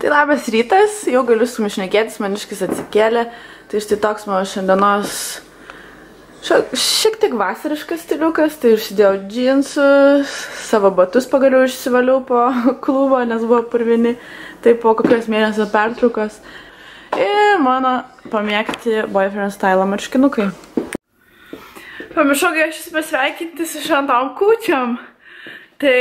Tai labas rytas, jau galiu su mišnekėtis, maniškis atsikėlė. Tai štai toks mano šiandienos šiek tiek vasariškas stiliukas. Tai užsidėjau džinsus, savo batus pagaliau išsivaliau po klubo, nes buvo purvini. Tai po kokios mėnesio pertraukos. Ir mano pamėgti boyfriend style marškinukai. Pamiršau, kai aš jūs pasveikinti su šventom kūčiom. Tai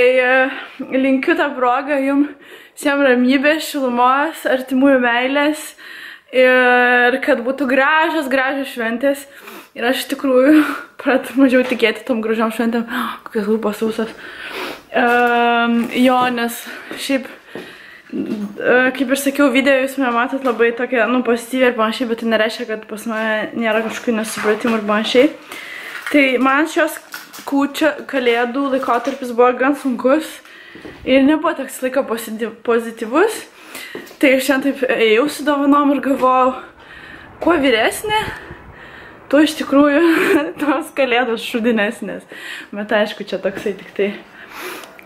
linkiu tą progą jums visiems ramybės, šilumos, artimųjų meilės ir kad būtų gražios šventės. Ir aš iš tikrųjų pradedu mažiau tikėti tom gražiom šventėm. Kokios lūpos sausos. Jo, nes šiaip, kaip ir sakiau, video jūs mane matot labai tokia, pozityviai ir panašiai, bet tai nereiškia, kad pas mane nėra kažkokių nesupratimų ir panašiai. Tai man šios kalėdų laikotarpis buvo gan sunkus ir nebuvo toks laiko pozityvus. Tai šiandien taip ėjau su dovanom ir galvojau, kuo vyresnė, tuo iš tikrųjų tos kalėdos šudinesnės. Bet aišku, čia toksai tik tai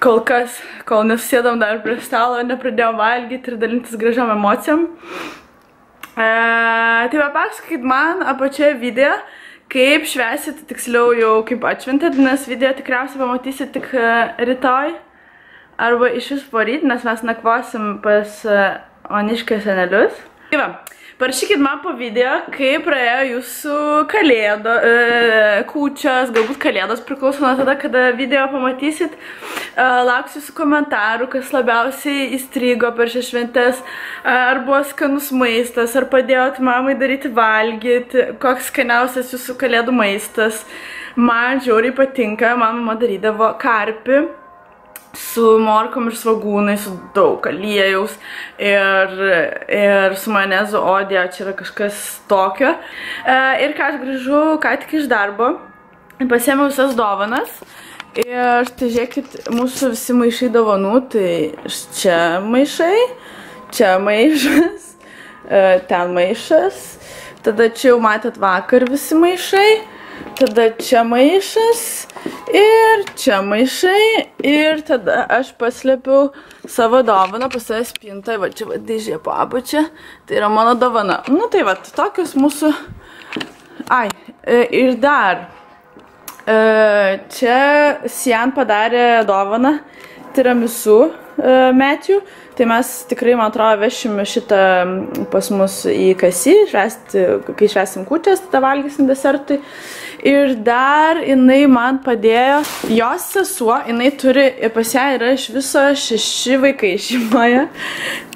kol kas, kol nesusėdom dar prie stalo, nepradėjom valgyti ir dalintis gražiom emocijom. Tai papasakokit man apačioje video, kaip švęsit, tiksliau jau kaip atšventėt, nes video tikriausiai pamatysit tik rytoj arba iš vis poryt, nes mes nakvosim pas Oniškio senelius. Tai va, parašykit man po video, kaip praėjo jūsų kūčios, galbūt kalėdos priklauso nuo tada, kada video pamatysit. Lauksiu jūsų komentarų, kas labiausiai įstrigo per šias šventes, ar buvo skanus maistas, ar padėjot mamai daryti valgyti, koks skaniausias jūsų kalėdų maistas. Man žiauriai patinka, mama darydavo karpį su morkom ir svagūnai, su daug aliejaus ir su majonezu, odė, čia yra kažkas tokio. Ir ką aš grįžau ką tik iš darbo, pasiėmiau visas dovanas ir tai žiūrėkit, mūsų visi maišai dovanų, tai čia maišai, čia maišas, ten maišas, tada čia jau matėt vakar visi maišai, tada čia maišas ir čia maišai ir tada aš paslėpiau savo dovaną pas save spintą, va čia dėžė po apačia, tai yra mano dovana. Tai va, tokios mūsų, ir dar, čia Sian padarė dovaną tiramisu Matthew, tai mes tikrai, man atrodo, vešim šitą pas mus į Kasį, kai švęsim kūčias, tada valgysim desertui. Ir dar jinai man padėjo, jos sesuo, jinai turi, pas ją yra iš viso 6 vaikai šeimoje,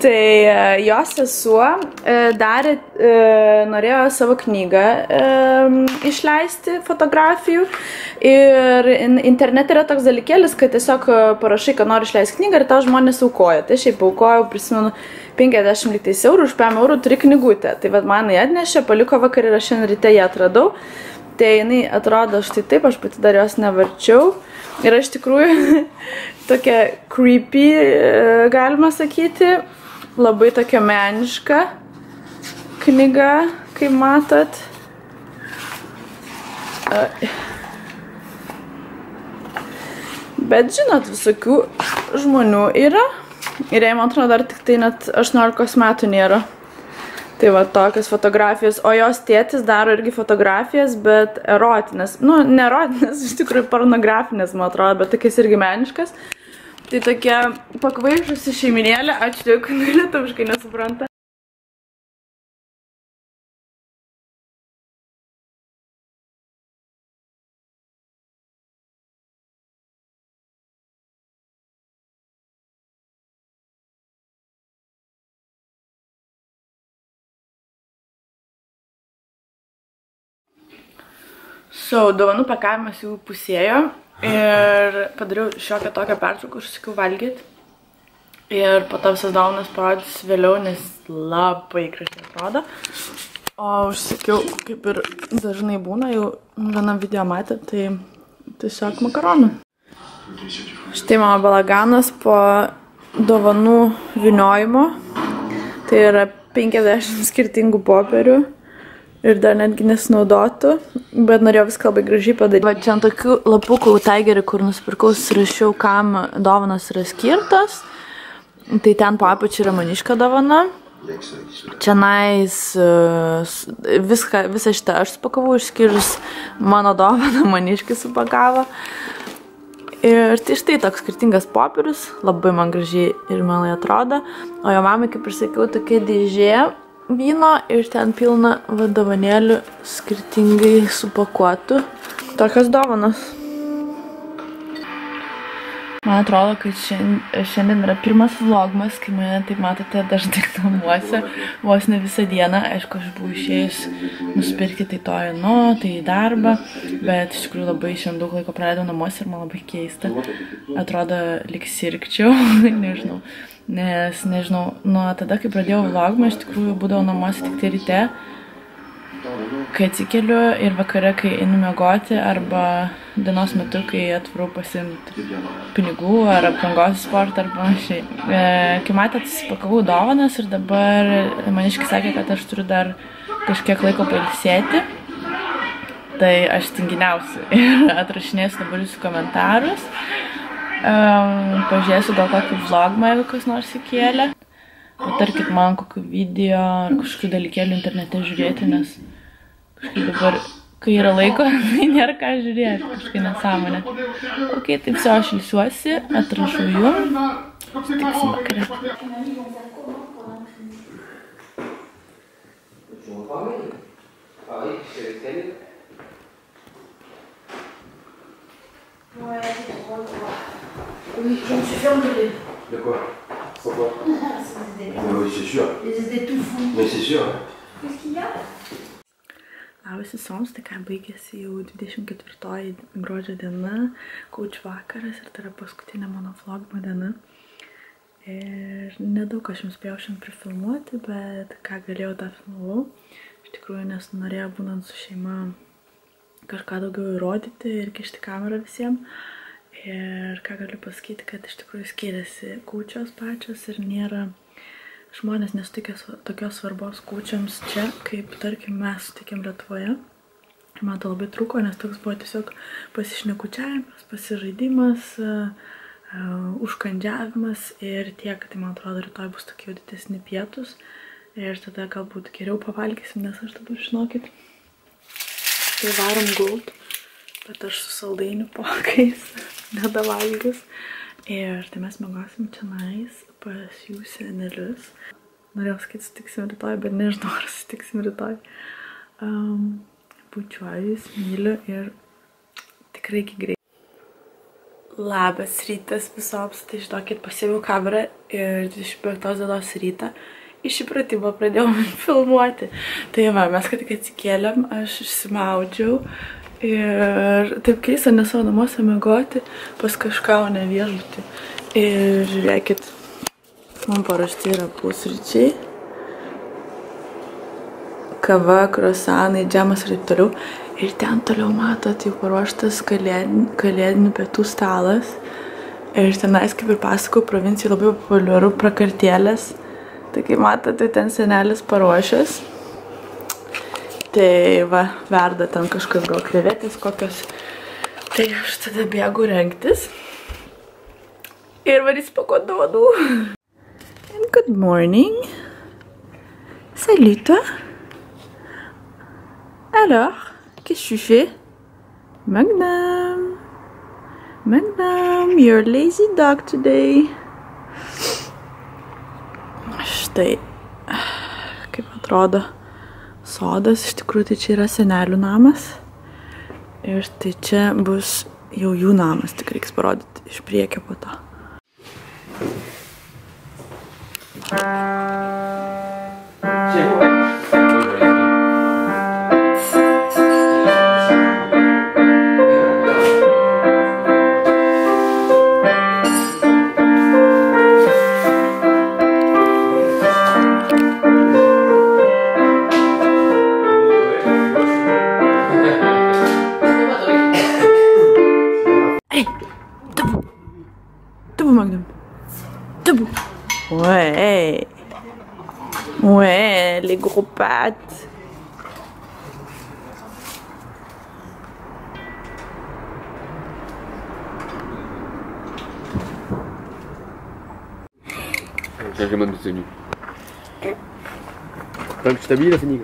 tai jos sesuo norėjo savo knygą išleisti fotografijų ir internete yra toks dalykėlis, kad tiesiog parašai, kad nori išleisti knygą ir tau žmonės aukoja. Tai šiaip aukojau, prisimenu, 50 eurų, už 5 eurų turi knygutę. Tai vad man jį atnešė, paliko vakar ir aš šiandien ryte ją atradau. Tai jinai atrodo štai taip, aš pati dar jos nevarčiau. Ir iš tikrųjų tokia creepy, galima sakyti, labai tokia meniška knyga, kaip matot. Bet žinot, visokių žmonių yra. Ir jai, man atrodo, dar tik tai net 18 metų nėra. Tai va tokios fotografijos, o jos tėtis daro irgi fotografijas, bet erotinės, ne erotinės, iš tikrųjų pornografinės, man atrodo, bet tokias irgi meniškas. Tai tokia pakvaišusi šeiminėlė, ačiū, kad lietuviškai nesupranta. Dovanų pakavimas jau pusėjo ir padariau šiokią tokią pertrauką, užsakiau valgyti. Ir po to visas dovanas parodys vėliau, nes labai gražiai atrodo. O užsakiau, kaip ir dažnai būna, jau vieną video matė, tai tiesiog makaronų. Štai mano balaganas po dovanų vyniojimo. Tai yra 50 skirtingų popierių. Ir dar netgi nesinaudotų, bet norėjau viską labai gražiai padaryti. Va, čia ant tokių lapukų Tigerį, kur nusipirkau, surašiau, kam dovanos yra skirtos. Tai ten po apačiu yra Maniška dovana. Čianais visą šitą aš supakavau, išskyrus mano dovaną Maniškai supakavo. Ir tai štai toks skirtingas popierius, labai man gražiai ir mielai atrodo. O jo mamai, kaip ir sakiau, tokia dėžė vyno ir ten pilna dovanėlių skirtingai supakuotų. Tokios dovanos. Man atrodo, kad šiandien yra pirmas vlogmas, kai mane, taip matote, dažnai namuose, vos ne visą dieną. Aišku, aš buvau išėjus nusipirkti tai to įnu, tai į darbą, bet iš tikrųjų labai šiandien daug laiko praleidau namuose ir man labai keista. Atrodo, lyg sirgčiau, nežinau. Nes, nežinau, nuo tada, kai pradėjau vlogmą, iš tikrųjų būdavau namuose tik tai ryte, kai atsikeliu ir vakare, kai einu miegoti, arba dienos metu, kai atvarau pasiimti pinigų ar aprangos sportą ar panašiai. Kai matėt, supakavau dovanas ir dabar Maniškai sakė, kad aš turiu dar kažkiek laiko pailsėti. Tai aš tinginiausiu ir atrašinėsiu dabar jūsų komentarus. Pažiūrėsiu gal kokį vlogmą, jeigu kas nors įkėlė. Patarkit man kokį video ar kažkokių dalykėlių internete žiūrėti, nes kažkaip dabar, kai yra laiko, tai nėra ką žiūrėti, kažkai nesąmonė. Ok, tai viso aš ilsiuosi, atrašau jum, sutiksim vakare. Oui, je me suis fait engueuler. De quoi? Pourquoi? Oui, c'est sûr. Ils étaient tout fous. Mais c'est sûr. Qu'est-ce qu'il y a? Labas visoms, tai ką baigėsi jau 24 gruodžio diena, Coach vakaras ir tai yra paskutinė mano vlogmo diena. Ir nedaug aš jums spėjau šiandien prifilmuoti, bet ką galėjau tą filmavau. Iš tikrųjų, nes norėjau būnant su šeima kažką daugiau įrodyti ir kišti kamerą visiems. Ir ką galiu pasakyti, kad iš tikrųjų skiriasi kūčios pačios ir nėra žmonės nesutikė tokios svarbos kūčioms čia, kaip tarkim mes sutikėm Lietuvoje. Ir man to labai trūko, nes toks buvo tiesiog pasišnekučiavimas, pasižaidimas, užkandžiavimas ir tiek, tai man atrodo rytoj bus tokie jau didesni pietus ir tada galbūt geriau pavalgysim, nes aš dabar žinokit, tai varom gult. Bet aš su saldainių pokais nedavalgius. Ir tai mes miegosim čionais pas jų senelius. Norėjau sakyti, sutiksim rytoj, bet nežinau, ar sutiksim rytoj. Bučiuoju jūs, myliu ir tikrai iki greit. Labas rytas visoms, tai žinokit, pasiėmiau kamerą ir 25 dienos rytą iš įpratimo pradėjau filmuoti. Tai va, mes ką tik atsikėlėm, aš išsimaudžiau. Ir taip keista, ne savo namuose miegoti pas kažką, o ne viešbutį. Ir žiūrėkit, man paruošti yra pusryčiai, kava, kruasanai, džemas ir taip toliau. Ir ten toliau matot jau paruoštas kalėdinių pietų stalas. Ir tenais, kaip ir pasakau, provincijai labai populiaru prakartėlės. Tai kaip matote, ten senelis paruošęs. Tai va, verda ten kažkas gal krevetės kokios. Tai aš tada bėgu rengtis. Ir varys pakuot dovanų. And good morning. Salut toi. Alors, qu'est-ce que tu fais? Magnum. Magnum, you're a lazy dog today. Štai, kaip atrodo sodas, iš tikrųjų tai čia yra senelių namas ir štai čia bus jau jų namas, tik reiks parodyti iš priekio po to. Ouais. Ouais, les gros pattes. Changement de tenue. Tant que tu t'habilles, là, c'est fini.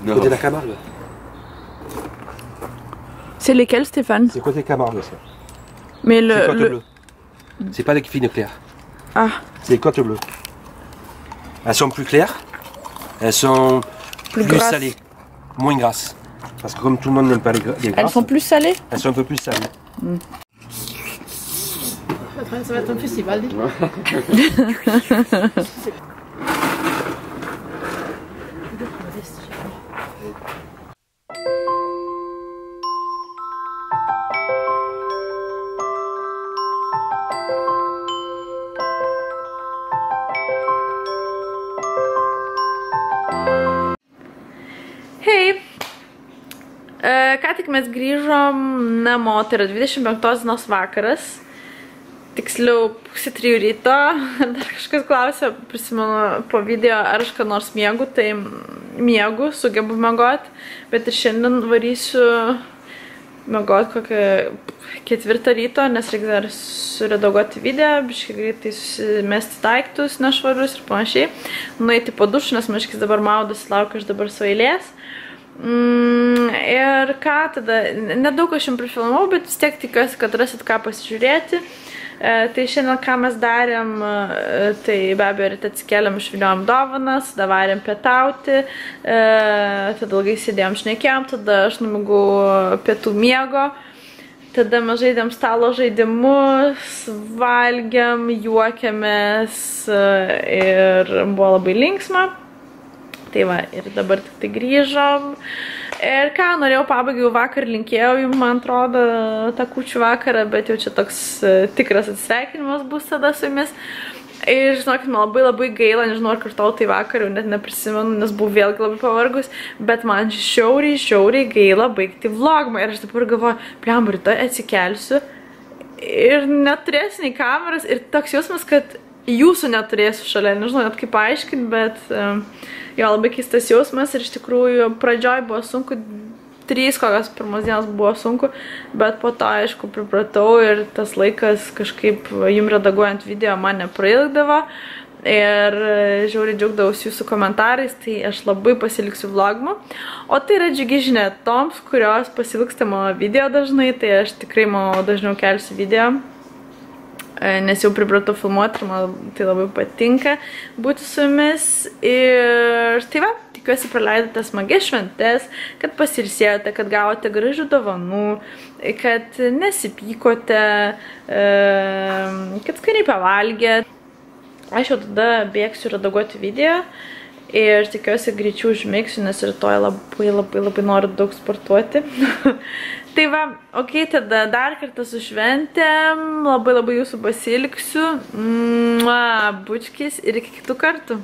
Non. Côté de la Camargue. C'est lesquels, Stéphane? C'est côté Camargue, ça. Mais C'est côte bleue. C'est pas des fines claires. Ah. C'est les côtes bleues. Elles sont plus claires. Elles sont plus grasses. salées. Moins grasses. Parce que comme tout le monde n'aime pas les grasses. Elles sont plus salées? Elles sont un peu plus salées. Ça va être un festival. Hei, ką tik mes grįžom namo, tai yra 25 dienos vakaras, tiksliau 2:30 ryto, dar kažkas klausė, prisimenu po video, ar aš ką nors miegu, tai miegu, sugebu miegoti, bet ir šiandien varysiu miegoti kokią 4 ryto, nes reikia dar suredaguoti video, biškai greitai susimesti daiktus nešvarius ir panašiai, nueiti po dušą, nes maškis dabar maudosi, laukia aš dabar savo eilės. Ir ką tada, nedaug aš jums prifilmavau, bet vis tiek tikiuosi, kad rasit ką pasižiūrėti. Tai šiandien ką mes darėm, tai be abejo ryte atsikėlėm, išviliojom dovanas, tada varėm pietauti, tada ilgai sėdėjom šnekėjom, tada aš numigau pietų miego, tada mes žaidėm stalo žaidimus, valgėm, juokėmės ir buvo labai linksma. Tai va, ir dabar tik tai grįžom. Ir ką, norėjau pabaigai vakar linkėjau jums, man atrodo, tą kūčių vakarą, bet jau čia toks tikras atsisveikinimas bus tada su jumis. Ir žinokit, man labai gaila, nežinau, ar kartau tai vakar, jau net neprisimenu, nes buvau vėlgi labai pavargus, bet man žiauriai gaila baigti vlogmą. Ir aš dabar galvoju, pliam, rytoj atsikelsiu ir neturėsiu nei kameras. Ir toks jausmas, kad jūsų neturėsiu šalia, nežinau net kaip paaiškinti, bet jo, labai keistas jausmas ir iš tikrųjų pradžioj buvo sunku, 3 kokios pirmos dienos buvo sunku, bet po to, aišku, pripratau ir tas laikas kažkaip jums redaguojant video man neprailgdavo ir žiauriai džiaugdavausi jūsų komentarais, tai aš labai pasiliksiu vlogmu. O tai yra džiugi žinia toms, kurios pasilgsta mano video dažnai, tai aš tikrai manau dažniau kelsiu video, nes jau pripratau filmuoti ir man tai labai patinka būti su jumis. Ir tai va, tikiuosi praleidote smagias šventes, kad pasiilsėjote, kad gavote gražių dovanų, kad nesipykote, kad skaniai pavalgėt. Aš jau tada bėgsiu redaguoti video ir tikiuosi greičiau užmigsiu, nes rytoj labai noriu daug sportuoti. Tai va, ok, tada dar kartą su šventėm, labai jūsų pasiilgsiu, bučkis ir iki kitų kartų.